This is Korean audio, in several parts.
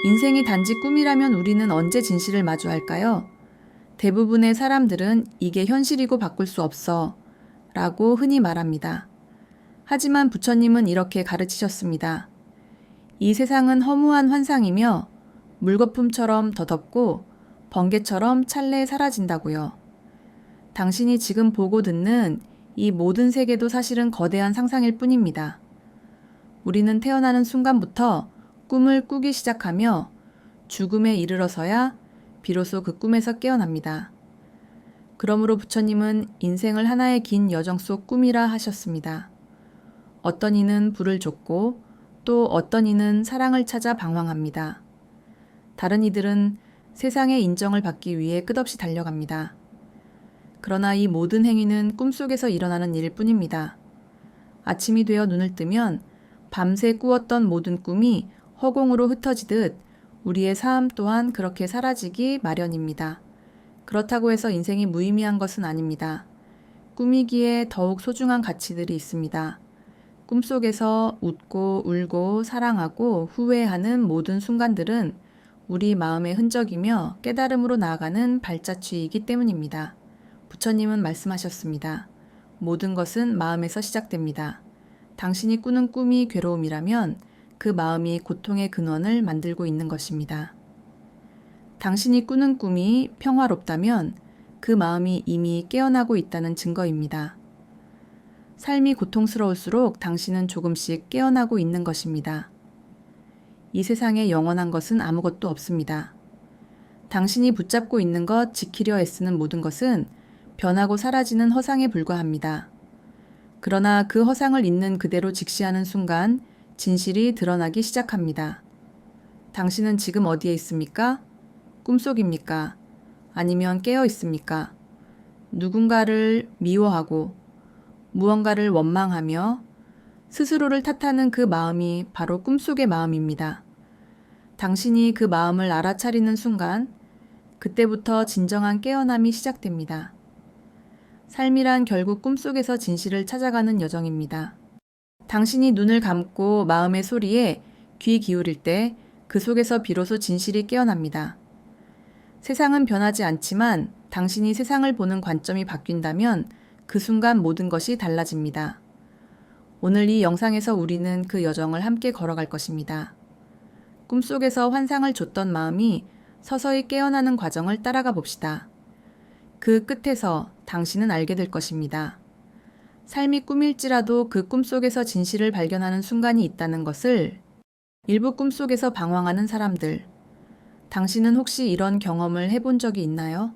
인생이 단지 꿈이라면 우리는 언제 진실을 마주할까요? 대부분의 사람들은 이게 현실이고 바꿀 수 없어 라고 흔히 말합니다. 하지만 부처님은 이렇게 가르치셨습니다. 이 세상은 허무한 환상이며 물거품처럼 덧없고 번개처럼 찰내에 사라진다고요. 당신이 지금 보고 듣는 이 모든 세계도 사실은 거대한 상상일 뿐입니다. 우리는 태어나는 순간부터 꿈을 꾸기 시작하며 죽음에 이르러서야 비로소 그 꿈에서 깨어납니다. 그러므로 부처님은 인생을 하나의 긴 여정 속 꿈이라 하셨습니다. 어떤 이는 부를 쫓고 또 어떤 이는 사랑을 찾아 방황합니다. 다른 이들은 세상의 인정을 받기 위해 끝없이 달려갑니다. 그러나 이 모든 행위는 꿈속에서 일어나는 일일 뿐입니다. 아침이 되어 눈을 뜨면 밤새 꾸었던 모든 꿈이 허공으로 흩어지듯 우리의 삶 또한 그렇게 사라지기 마련입니다. 그렇다고 해서 인생이 무의미한 것은 아닙니다. 꿈이기에 더욱 소중한 가치들이 있습니다. 꿈속에서 웃고 울고 사랑하고 후회하는 모든 순간들은 우리 마음의 흔적이며 깨달음으로 나아가는 발자취이기 때문입니다. 부처님은 말씀하셨습니다. 모든 것은 마음에서 시작됩니다. 당신이 꾸는 꿈이 괴로움이라면 그 마음이 고통의 근원을 만들고 있는 것입니다. 당신이 꾸는 꿈이 평화롭다면 그 마음이 이미 깨어나고 있다는 증거입니다. 삶이 고통스러울수록 당신은 조금씩 깨어나고 있는 것입니다. 이 세상에 영원한 것은 아무것도 없습니다. 당신이 붙잡고 있는 것, 지키려 애쓰는 모든 것은 변하고 사라지는 허상에 불과합니다. 그러나 그 허상을 있는 그대로 직시하는 순간 진실이 드러나기 시작합니다. 당신은 지금 어디에 있습니까? 꿈속입니까? 아니면 깨어 있습니까? 누군가를 미워하고 무언가를 원망하며 스스로를 탓하는 그 마음이 바로 꿈속의 마음입니다. 당신이 그 마음을 알아차리는 순간 그때부터 진정한 깨어남이 시작됩니다. 삶이란 결국 꿈속에서 진실을 찾아가는 여정입니다. 당신이 눈을 감고 마음의 소리에 귀 기울일 때 그 속에서 비로소 진실이 깨어납니다. 세상은 변하지 않지만 당신이 세상을 보는 관점이 바뀐다면 그 순간 모든 것이 달라집니다. 오늘 이 영상에서 우리는 그 여정을 함께 걸어갈 것입니다. 꿈속에서 환상을 줬던 마음이 서서히 깨어나는 과정을 따라가 봅시다. 그 끝에서 당신은 알게 될 것입니다. 삶이 꿈일지라도 그 꿈속에서 진실을 발견하는 순간이 있다는 것을 일부 꿈속에서 방황하는 사람들, 당신은 혹시 이런 경험을 해본 적이 있나요?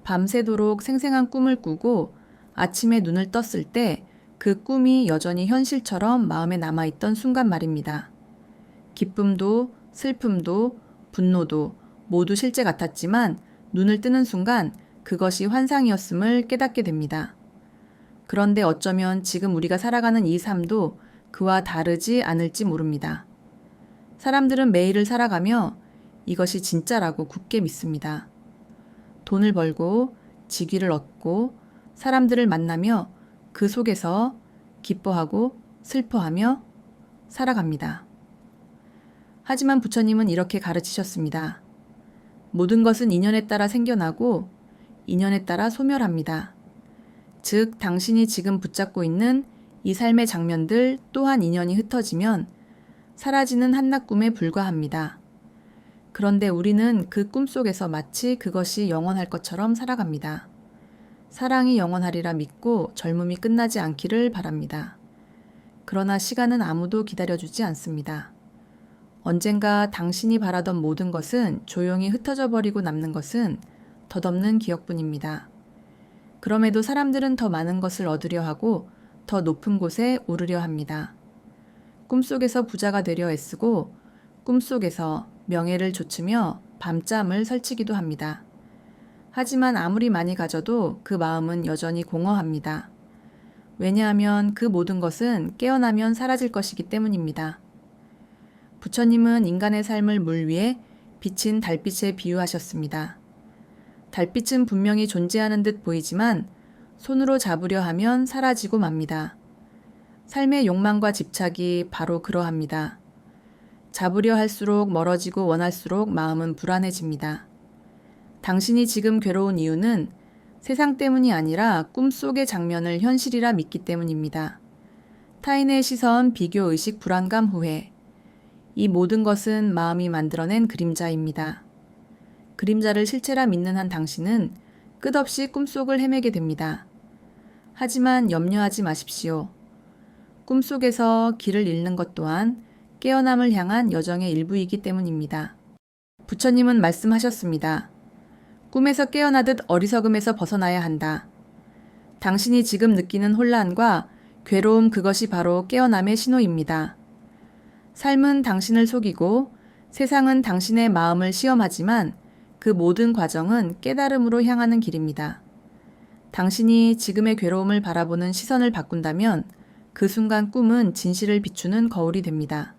밤새도록 생생한 꿈을 꾸고 아침에 눈을 떴을 때 그 꿈이 여전히 현실처럼 마음에 남아있던 순간 말입니다. 기쁨도 슬픔도 분노도 모두 실제 같았지만 눈을 뜨는 순간 그것이 환상이었음을 깨닫게 됩니다. 그런데 어쩌면 지금 우리가 살아가는 이 삶도 그와 다르지 않을지 모릅니다. 사람들은 매일을 살아가며 이것이 진짜라고 굳게 믿습니다. 돈을 벌고 직위를 얻고 사람들을 만나며 그 속에서 기뻐하고 슬퍼하며 살아갑니다. 하지만 부처님은 이렇게 가르치셨습니다. 모든 것은 인연에 따라 생겨나고 인연에 따라 소멸합니다. 즉, 당신이 지금 붙잡고 있는 이 삶의 장면들 또한 인연이 흩어지면 사라지는 한낱 꿈에 불과합니다. 그런데 우리는 그 꿈속에서 마치 그것이 영원할 것처럼 살아갑니다. 사랑이 영원하리라 믿고 젊음이 끝나지 않기를 바랍니다. 그러나 시간은 아무도 기다려주지 않습니다. 언젠가 당신이 바라던 모든 것은 조용히 흩어져 버리고 남는 것은 덧없는 기억뿐입니다. 그럼에도 사람들은 더 많은 것을 얻으려 하고 더 높은 곳에 오르려 합니다. 꿈속에서 부자가 되려 애쓰고 꿈속에서 명예를 좇으며 밤잠을 설치기도 합니다. 하지만 아무리 많이 가져도 그 마음은 여전히 공허합니다. 왜냐하면 그 모든 것은 깨어나면 사라질 것이기 때문입니다. 부처님은 인간의 삶을 물 위에 비친 달빛에 비유하셨습니다. 달빛은 분명히 존재하는 듯 보이지만 손으로 잡으려 하면 사라지고 맙니다. 삶의 욕망과 집착이 바로 그러합니다. 잡으려 할수록 멀어지고 원할수록 마음은 불안해집니다. 당신이 지금 괴로운 이유는 세상 때문이 아니라 꿈속의 장면을 현실이라 믿기 때문입니다. 타인의 시선, 비교의식, 불안감, 후회. 이 모든 것은 마음이 만들어낸 그림자입니다. 그림자를 실체라 믿는 한 당신은 끝없이 꿈속을 헤매게 됩니다. 하지만 염려하지 마십시오. 꿈속에서 길을 잃는 것 또한 깨어남을 향한 여정의 일부이기 때문입니다. 부처님은 말씀하셨습니다. 꿈에서 깨어나듯 어리석음에서 벗어나야 한다. 당신이 지금 느끼는 혼란과 괴로움, 그것이 바로 깨어남의 신호입니다. 삶은 당신을 속이고 세상은 당신의 마음을 시험하지만 그 모든 과정은 깨달음으로 향하는 길입니다. 당신이 지금의 괴로움을 바라보는 시선을 바꾼다면 그 순간 꿈은 진실을 비추는 거울이 됩니다.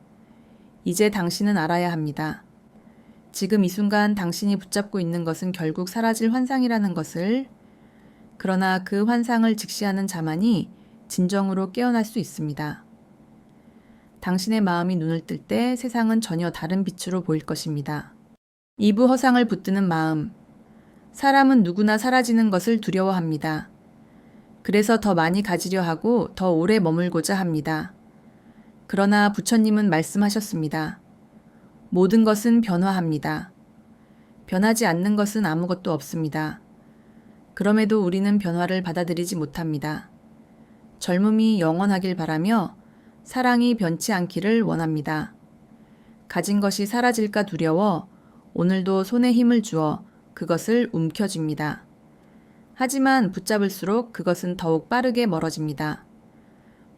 이제 당신은 알아야 합니다. 지금 이 순간 당신이 붙잡고 있는 것은 결국 사라질 환상이라는 것을, 그러나 그 환상을 직시하는 자만이 진정으로 깨어날 수 있습니다. 당신의 마음이 눈을 뜰 때 세상은 전혀 다른 빛으로 보일 것입니다. 이부 허상을 붙드는 마음. 사람은 누구나 사라지는 것을 두려워합니다. 그래서 더 많이 가지려 하고 더 오래 머물고자 합니다. 그러나 부처님은 말씀하셨습니다. 모든 것은 변화합니다. 변하지 않는 것은 아무것도 없습니다. 그럼에도 우리는 변화를 받아들이지 못합니다. 젊음이 영원하길 바라며 사랑이 변치 않기를 원합니다. 가진 것이 사라질까 두려워 오늘도 손에 힘을 주어 그것을 움켜쥡니다. 하지만 붙잡을수록 그것은 더욱 빠르게 멀어집니다.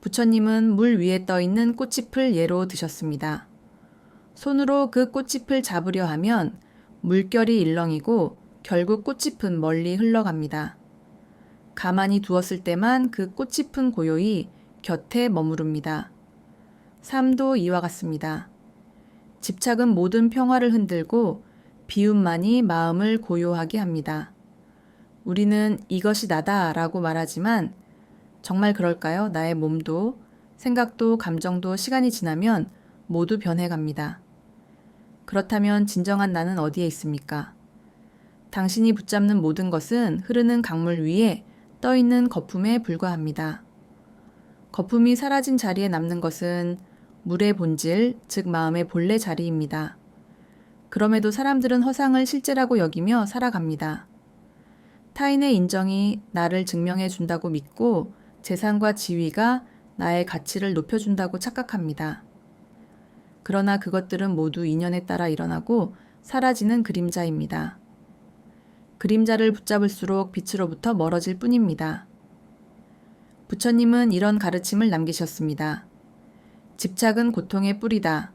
부처님은 물 위에 떠 있는 꽃잎을 예로 드셨습니다. 손으로 그 꽃잎을 잡으려 하면 물결이 일렁이고 결국 꽃잎은 멀리 흘러갑니다. 가만히 두었을 때만 그 꽃잎은 고요히 곁에 머무릅니다. 삶도 이와 같습니다. 집착은 모든 평화를 흔들고 비움만이 마음을 고요하게 합니다. 우리는 이것이 나다 라고 말하지만 정말 그럴까요? 나의 몸도, 생각도, 감정도 시간이 지나면 모두 변해갑니다. 그렇다면 진정한 나는 어디에 있습니까? 당신이 붙잡는 모든 것은 흐르는 강물 위에 떠있는 거품에 불과합니다. 거품이 사라진 자리에 남는 것은 물의 본질, 즉 마음의 본래 자리입니다. 그럼에도 사람들은 허상을 실제라고 여기며 살아갑니다. 타인의 인정이 나를 증명해 준다고 믿고 재산과 지위가 나의 가치를 높여준다고 착각합니다. 그러나 그것들은 모두 인연에 따라 일어나고 사라지는 그림자입니다. 그림자를 붙잡을수록 빛으로부터 멀어질 뿐입니다. 부처님은 이런 가르침을 남기셨습니다. 집착은 고통의 뿌리다.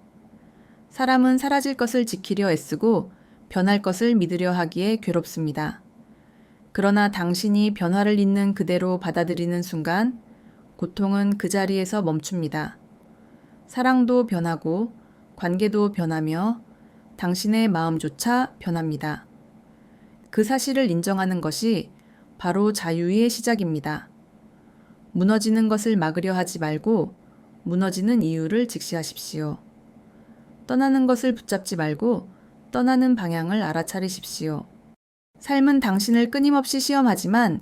사람은 사라질 것을 지키려 애쓰고 변할 것을 믿으려 하기에 괴롭습니다. 그러나 당신이 변화를 있는 그대로 받아들이는 순간 고통은 그 자리에서 멈춥니다. 사랑도 변하고 관계도 변하며 당신의 마음조차 변합니다. 그 사실을 인정하는 것이 바로 자유의 시작입니다. 무너지는 것을 막으려 하지 말고 무너지는 이유를 직시하십시오. 떠나는 것을 붙잡지 말고 떠나는 방향을 알아차리십시오. 삶은 당신을 끊임없이 시험하지만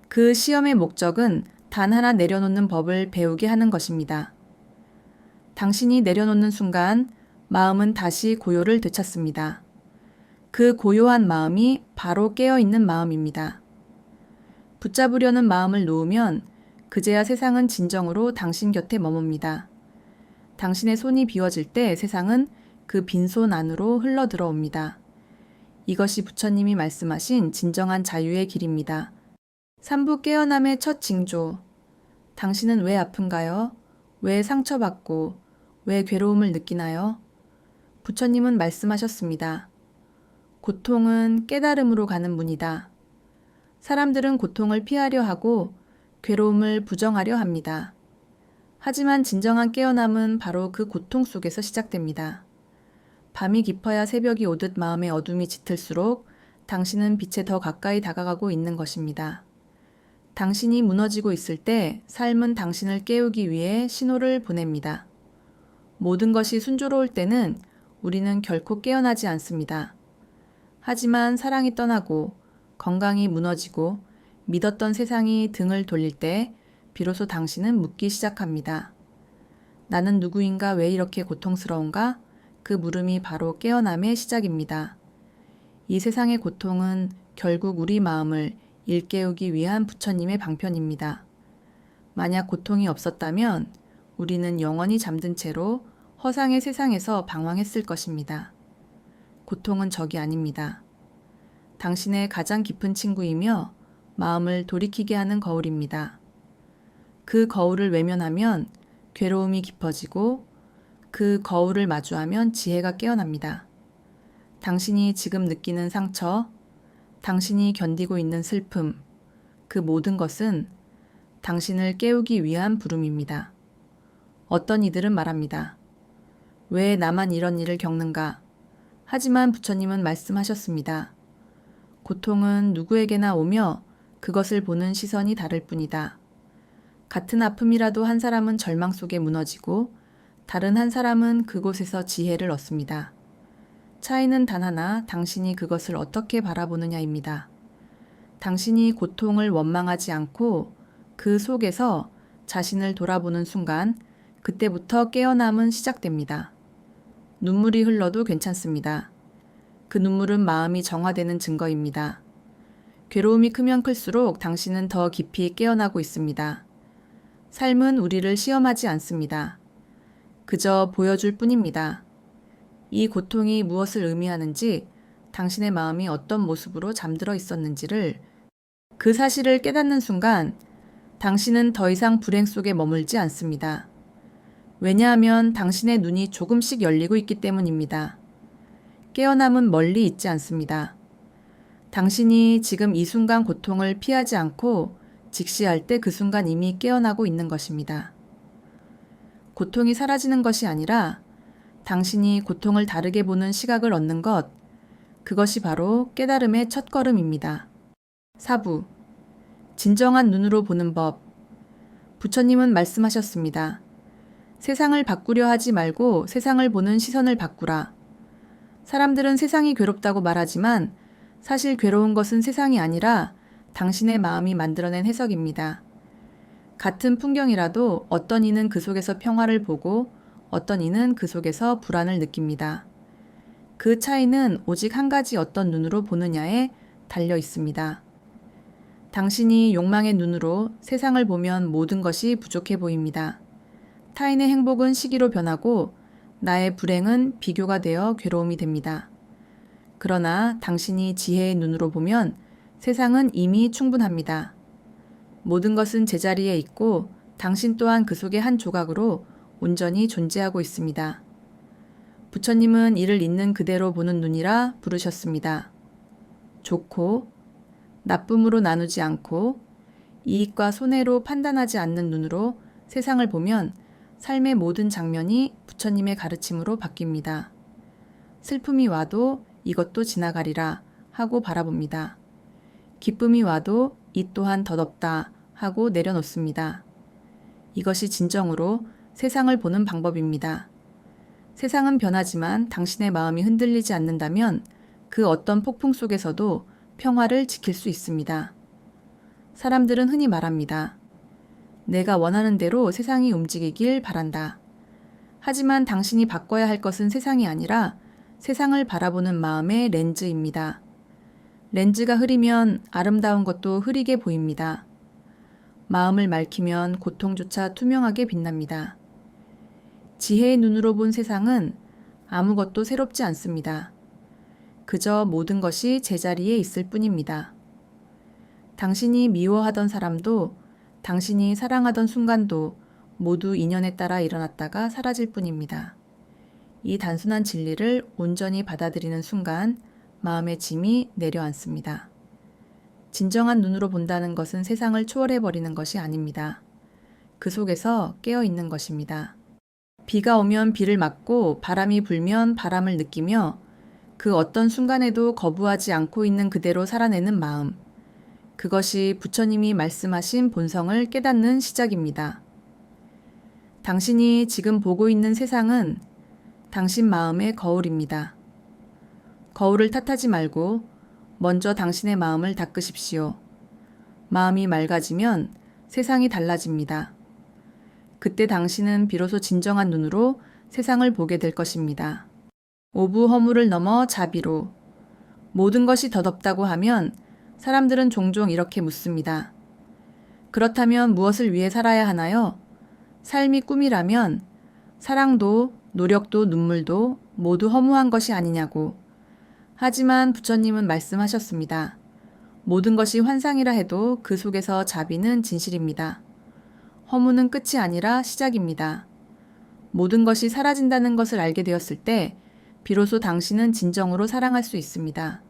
그 시험의 목적은 단 하나 내려놓는 법을 배우게 하는 것입니다. 당신이 내려놓는 순간 마음은 다시 고요를 되찾습니다. 그 고요한 마음이 바로 깨어있는 마음입니다. 붙잡으려는 마음을 놓으면 그제야 세상은 진정으로 당신 곁에 머뭅니다. 당신의 손이 비워질 때 세상은 그 빈손 안으로 흘러 들어옵니다. 이것이 부처님이 말씀하신 진정한 자유의 길입니다. 삼부 깨어남의 첫 징조. 당신은 왜 아픈가요? 왜 상처받고 왜 괴로움을 느끼나요? 부처님은 말씀하셨습니다. 고통은 깨달음으로 가는 문이다. 사람들은 고통을 피하려 하고 괴로움을 부정하려 합니다. 하지만 진정한 깨어남은 바로 그 고통 속에서 시작됩니다. 밤이 깊어야 새벽이 오듯 마음의 어둠이 짙을수록 당신은 빛에 더 가까이 다가가고 있는 것입니다. 당신이 무너지고 있을 때 삶은 당신을 깨우기 위해 신호를 보냅니다. 모든 것이 순조로울 때는 우리는 결코 깨어나지 않습니다. 하지만 사랑이 떠나고 건강이 무너지고 믿었던 세상이 등을 돌릴 때 비로소 당신은 묻기 시작합니다. 나는 누구인가 왜 이렇게 고통스러운가? 그 물음이 바로 깨어남의 시작입니다. 이 세상의 고통은 결국 우리 마음을 일깨우기 위한 부처님의 방편입니다. 만약 고통이 없었다면 우리는 영원히 잠든 채로 허상의 세상에서 방황했을 것입니다. 고통은 적이 아닙니다. 당신의 가장 깊은 친구이며 마음을 돌이키게 하는 거울입니다. 그 거울을 외면하면 괴로움이 깊어지고 그 거울을 마주하면 지혜가 깨어납니다. 당신이 지금 느끼는 상처, 당신이 견디고 있는 슬픔, 그 모든 것은 당신을 깨우기 위한 부름입니다. 어떤 이들은 말합니다. 왜 나만 이런 일을 겪는가? 하지만 부처님은 말씀하셨습니다. 고통은 누구에게나 오며 그것을 보는 시선이 다를 뿐이다. 같은 아픔이라도 한 사람은 절망 속에 무너지고 다른 한 사람은 그곳에서 지혜를 얻습니다. 차이는 단 하나, 당신이 그것을 어떻게 바라보느냐입니다. 당신이 고통을 원망하지 않고 그 속에서 자신을 돌아보는 순간 그때부터 깨어남은 시작됩니다. 눈물이 흘러도 괜찮습니다. 그 눈물은 마음이 정화되는 증거입니다. 괴로움이 크면 클수록 당신은 더 깊이 깨어나고 있습니다. 삶은 우리를 시험하지 않습니다. 그저 보여줄 뿐입니다. 이 고통이 무엇을 의미하는지, 당신의 마음이 어떤 모습으로 잠들어 있었는지를, 그 사실을 깨닫는 순간 당신은 더 이상 불행 속에 머물지 않습니다. 왜냐하면 당신의 눈이 조금씩 열리고 있기 때문입니다. 깨어남은 멀리 있지 않습니다. 당신이 지금 이 순간 고통을 피하지 않고 직시할 때 그 순간 이미 깨어나고 있는 것입니다. 고통이 사라지는 것이 아니라 당신이 고통을 다르게 보는 시각을 얻는 것, 그것이 바로 깨달음의 첫걸음입니다. 사부, 진정한 눈으로 보는 법. 부처님은 말씀하셨습니다. 세상을 바꾸려 하지 말고 세상을 보는 시선을 바꾸라. 사람들은 세상이 괴롭다고 말하지만 사실 괴로운 것은 세상이 아니라 당신의 마음이 만들어낸 해석입니다. 같은 풍경이라도 어떤 이는 그 속에서 평화를 보고 어떤 이는 그 속에서 불안을 느낍니다. 그 차이는 오직 한 가지 어떤 눈으로 보느냐에 달려 있습니다. 당신이 욕망의 눈으로 세상을 보면 모든 것이 부족해 보입니다. 타인의 행복은 시기로 변하고 나의 불행은 비교가 되어 괴로움이 됩니다. 그러나 당신이 지혜의 눈으로 보면 세상은 이미 충분합니다. 모든 것은 제자리에 있고 당신 또한 그 속의 한 조각으로 온전히 존재하고 있습니다. 부처님은 이를 있는 그대로 보는 눈이라 부르셨습니다. 좋고 나쁨으로 나누지 않고 이익과 손해로 판단하지 않는 눈으로 세상을 보면 삶의 모든 장면이 부처님의 가르침으로 바뀝니다. 슬픔이 와도 이것도 지나가리라 하고 바라봅니다. 기쁨이 와도 이 또한 덧없다 하고 내려놓습니다. 이것이 진정으로 세상을 보는 방법입니다. 세상은 변하지만 당신의 마음이 흔들리지 않는다면 그 어떤 폭풍 속에서도 평화를 지킬 수 있습니다. 사람들은 흔히 말합니다. 내가 원하는 대로 세상이 움직이길 바란다. 하지만 당신이 바꿔야 할 것은 세상이 아니라 세상을 바라보는 마음의 렌즈입니다. 렌즈가 흐리면 아름다운 것도 흐리게 보입니다. 마음을 맑히면 고통조차 투명하게 빛납니다. 지혜의 눈으로 본 세상은 아무것도 새롭지 않습니다. 그저 모든 것이 제자리에 있을 뿐입니다. 당신이 미워하던 사람도 당신이 사랑하던 순간도 모두 인연에 따라 일어났다가 사라질 뿐입니다. 이 단순한 진리를 온전히 받아들이는 순간 마음의 짐이 내려앉습니다. 진정한 눈으로 본다는 것은 세상을 초월해버리는 것이 아닙니다. 그 속에서 깨어있는 것입니다. 비가 오면 비를 맞고 바람이 불면 바람을 느끼며 그 어떤 순간에도 거부하지 않고 있는 그대로 살아내는 마음. 그것이 부처님이 말씀하신 본성을 깨닫는 시작입니다. 당신이 지금 보고 있는 세상은 당신 마음의 거울입니다. 거울을 탓하지 말고 먼저 당신의 마음을 닦으십시오. 마음이 맑아지면 세상이 달라집니다. 그때 당신은 비로소 진정한 눈으로 세상을 보게 될 것입니다. 오부 허물을 넘어 자비로. 모든 것이 덧없다고 하면 사람들은 종종 이렇게 묻습니다. 그렇다면 무엇을 위해 살아야 하나요? 삶이 꿈이라면 사랑도 노력도 눈물도 모두 허무한 것이 아니냐고. 하지만 부처님은 말씀하셨습니다. 모든 것이 환상이라 해도 그 속에서 자비는 진실입니다. 허무는 끝이 아니라 시작입니다. 모든 것이 사라진다는 것을 알게 되었을 때 비로소 당신은 진정으로 사랑할 수 있습니다.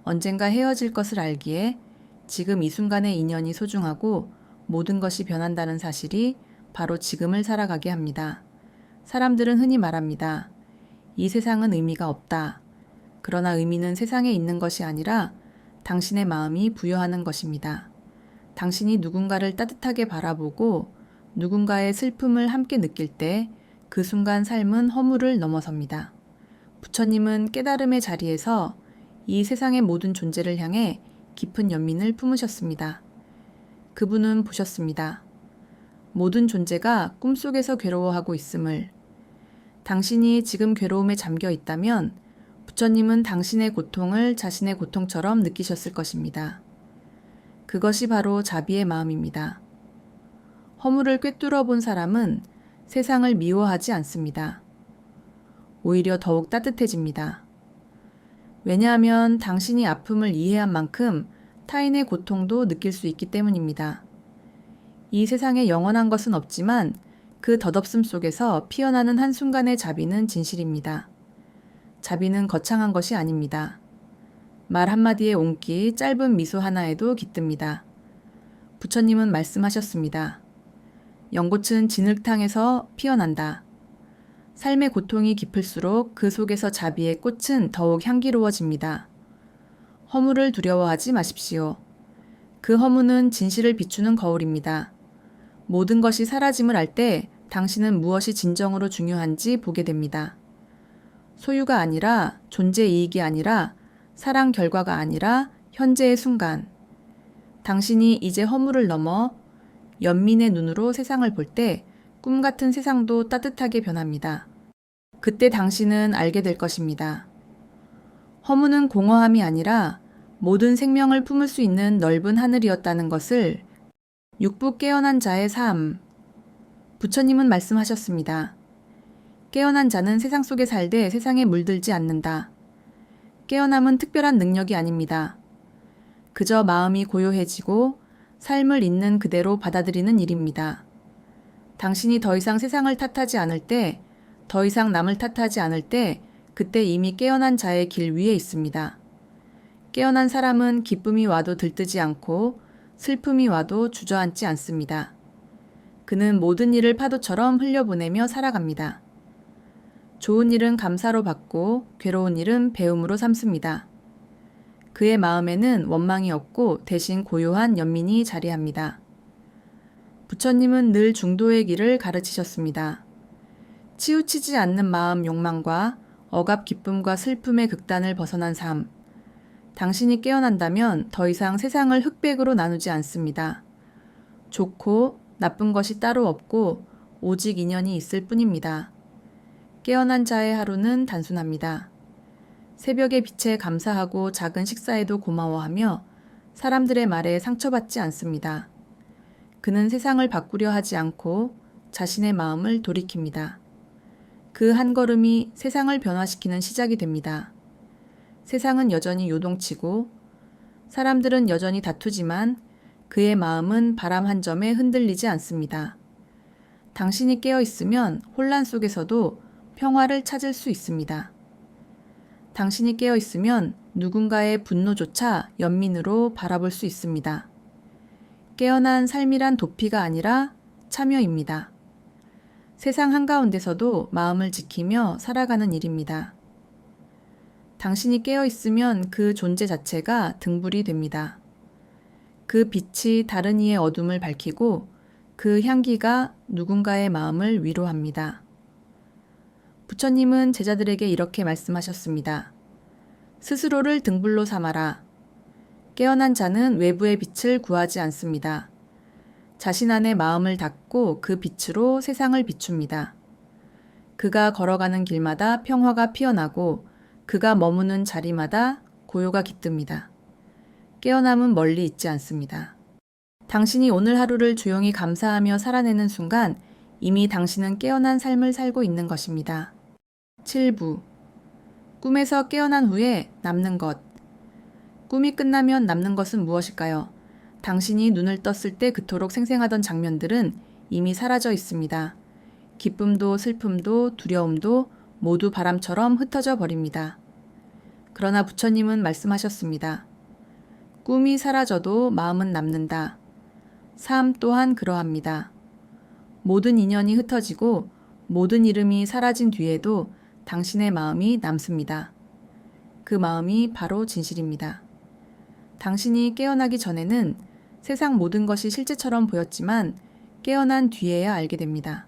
언젠가 헤어질 것을 알기에 지금 이 순간의 인연이 소중하고 모든 것이 변한다는 사실이 바로 지금을 살아가게 합니다. 사람들은 흔히 말합니다. 이 세상은 의미가 없다. 그러나 의미는 세상에 있는 것이 아니라 당신의 마음이 부여하는 것입니다. 당신이 누군가를 따뜻하게 바라보고 누군가의 슬픔을 함께 느낄 때 그 순간 삶은 허물을 넘어섭니다. 부처님은 깨달음의 자리에서 이 세상의 모든 존재를 향해 깊은 연민을 품으셨습니다. 그분은 보셨습니다. 모든 존재가 꿈속에서 괴로워하고 있음을. 당신이 지금 괴로움에 잠겨 있다면 부처님은 당신의 고통을 자신의 고통처럼 느끼셨을 것입니다. 그것이 바로 자비의 마음입니다. 허물을 꿰뚫어 본 사람은 세상을 미워하지 않습니다. 오히려 더욱 따뜻해집니다. 왜냐하면 당신이 아픔을 이해한 만큼 타인의 고통도 느낄 수 있기 때문입니다. 이 세상에 영원한 것은 없지만 그 덧없음 속에서 피어나는 한순간의 자비는 진실입니다. 자비는 거창한 것이 아닙니다. 말 한마디에 온기, 짧은 미소 하나에도 깃듭니다. 부처님은 말씀하셨습니다. 연꽃은 진흙탕에서 피어난다. 삶의 고통이 깊을수록 그 속에서 자비의 꽃은 더욱 향기로워집니다. 허물을 두려워하지 마십시오. 그 허무는 진실을 비추는 거울입니다. 모든 것이 사라짐을 알 때 당신은 무엇이 진정으로 중요한지 보게 됩니다. 소유가 아니라 존재 이익이 아니라 사랑 결과가 아니라 현재의 순간. 당신이 이제 허물을 넘어 연민의 눈으로 세상을 볼 때 꿈 같은 세상도 따뜻하게 변합니다. 그때 당신은 알게 될 것입니다. 허무는 공허함이 아니라 모든 생명을 품을 수 있는 넓은 하늘이었다는 것을. 육부 깨어난 자의 삶. 부처님은 말씀하셨습니다. 깨어난 자는 세상 속에 살되 세상에 물들지 않는다. 깨어남은 특별한 능력이 아닙니다. 그저 마음이 고요해지고 삶을 있는 그대로 받아들이는 일입니다. 당신이 더 이상 세상을 탓하지 않을 때, 더 이상 남을 탓하지 않을 때, 그때 이미 깨어난 자의 길 위에 있습니다. 깨어난 사람은 기쁨이 와도 들뜨지 않고 슬픔이 와도 주저앉지 않습니다. 그는 모든 일을 파도처럼 흘려보내며 살아갑니다. 좋은 일은 감사로 받고 괴로운 일은 배움으로 삼습니다. 그의 마음에는 원망이 없고 대신 고요한 연민이 자리합니다. 부처님은 늘 중도의 길을 가르치셨습니다. 치우치지 않는 마음 욕망과 억압 기쁨과 슬픔의 극단을 벗어난 삶. 당신이 깨어난다면 더 이상 세상을 흑백으로 나누지 않습니다. 좋고 나쁜 것이 따로 없고 오직 인연이 있을 뿐입니다. 깨어난 자의 하루는 단순합니다. 새벽의 빛에 감사하고 작은 식사에도 고마워하며 사람들의 말에 상처받지 않습니다. 그는 세상을 바꾸려 하지 않고 자신의 마음을 돌이킵니다. 그 한 걸음이 세상을 변화시키는 시작이 됩니다. 세상은 여전히 요동치고 사람들은 여전히 다투지만 그의 마음은 바람 한 점에 흔들리지 않습니다. 당신이 깨어 있으면 혼란 속에서도 평화를 찾을 수 있습니다. 당신이 깨어 있으면 누군가의 분노조차 연민으로 바라볼 수 있습니다. 깨어난 삶이란 도피가 아니라 참여입니다. 세상 한가운데서도 마음을 지키며 살아가는 일입니다. 당신이 깨어 있으면 그 존재 자체가 등불이 됩니다. 그 빛이 다른 이의 어둠을 밝히고 그 향기가 누군가의 마음을 위로합니다. 부처님은 제자들에게 이렇게 말씀하셨습니다. 스스로를 등불로 삼아라. 깨어난 자는 외부의 빛을 구하지 않습니다. 자신 안에 마음을 닫고 그 빛으로 세상을 비춥니다. 그가 걸어가는 길마다 평화가 피어나고 그가 머무는 자리마다 고요가 깃듭니다. 깨어남은 멀리 있지 않습니다. 당신이 오늘 하루를 조용히 감사하며 살아내는 순간 이미 당신은 깨어난 삶을 살고 있는 것입니다. 7부. 꿈에서 깨어난 후에 남는 것. 꿈이 끝나면 남는 것은 무엇일까요? 당신이 눈을 떴을 때 그토록 생생하던 장면들은 이미 사라져 있습니다. 기쁨도 슬픔도 두려움도 모두 바람처럼 흩어져 버립니다. 그러나 부처님은 말씀하셨습니다. 꿈이 사라져도 마음은 남는다. 삶 또한 그러합니다. 모든 인연이 흩어지고 모든 이름이 사라진 뒤에도 당신의 마음이 남습니다. 그 마음이 바로 진실입니다. 당신이 깨어나기 전에는 세상 모든 것이 실제처럼 보였지만 깨어난 뒤에야 알게 됩니다.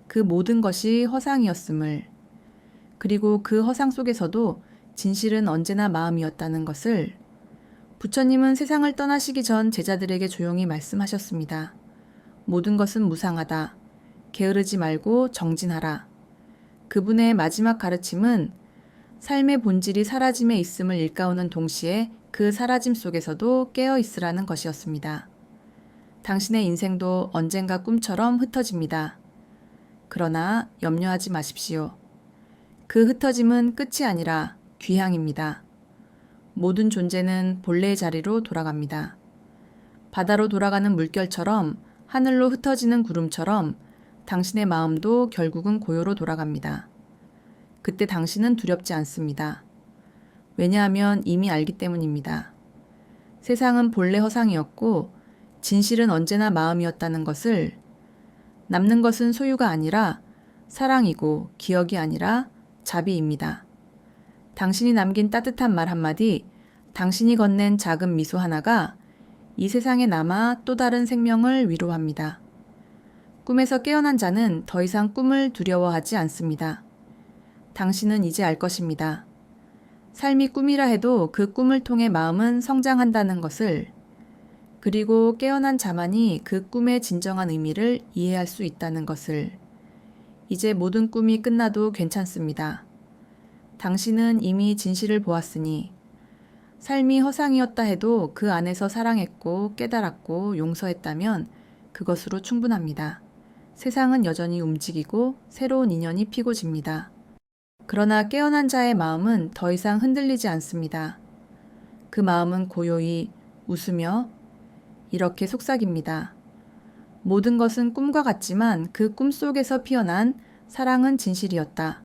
그 모든 것이 허상이었음을, 그리고 그 허상 속에서도 진실은 언제나 마음이었다는 것을 부처님은 세상을 떠나시기 전 제자들에게 조용히 말씀하셨습니다. 모든 것은 무상하다. 게으르지 말고 정진하라. 그분의 마지막 가르침은 삶의 본질이 사라짐에 있음을 일깨우는 동시에 그 사라짐 속에서도 깨어 있으라는 것이었습니다. 당신의 인생도 언젠가 꿈처럼 흩어집니다. 그러나 염려하지 마십시오. 그 흩어짐은 끝이 아니라 귀향입니다. 모든 존재는 본래의 자리로 돌아갑니다. 바다로 돌아가는 물결처럼 하늘로 흩어지는 구름처럼 당신의 마음도 결국은 고요로 돌아갑니다. 그때 당신은 두렵지 않습니다. 왜냐하면 이미 알기 때문입니다. 세상은 본래 허상이었고 진실은 언제나 마음이었다는 것을, 남는 것은 소유가 아니라 사랑이고 기억이 아니라 자비입니다. 당신이 남긴 따뜻한 말 한마디, 당신이 건넨 작은 미소 하나가 이 세상에 남아 또 다른 생명을 위로합니다. 꿈에서 깨어난 자는 더 이상 꿈을 두려워하지 않습니다. 당신은 이제 알 것입니다. 삶이 꿈이라 해도 그 꿈을 통해 마음은 성장한다는 것을, 그리고 깨어난 자만이 그 꿈의 진정한 의미를 이해할 수 있다는 것을. 이제 모든 꿈이 끝나도 괜찮습니다. 당신은 이미 진실을 보았으니 삶이 허상이었다 해도 그 안에서 사랑했고 깨달았고 용서했다면 그것으로 충분합니다. 세상은 여전히 움직이고 새로운 인연이 피고 집니다. 그러나 깨어난 자의 마음은 더 이상 흔들리지 않습니다. 그 마음은 고요히 웃으며 이렇게 속삭입니다. 모든 것은 꿈과 같지만 그 꿈 속에서 피어난 사랑은 진실이었다.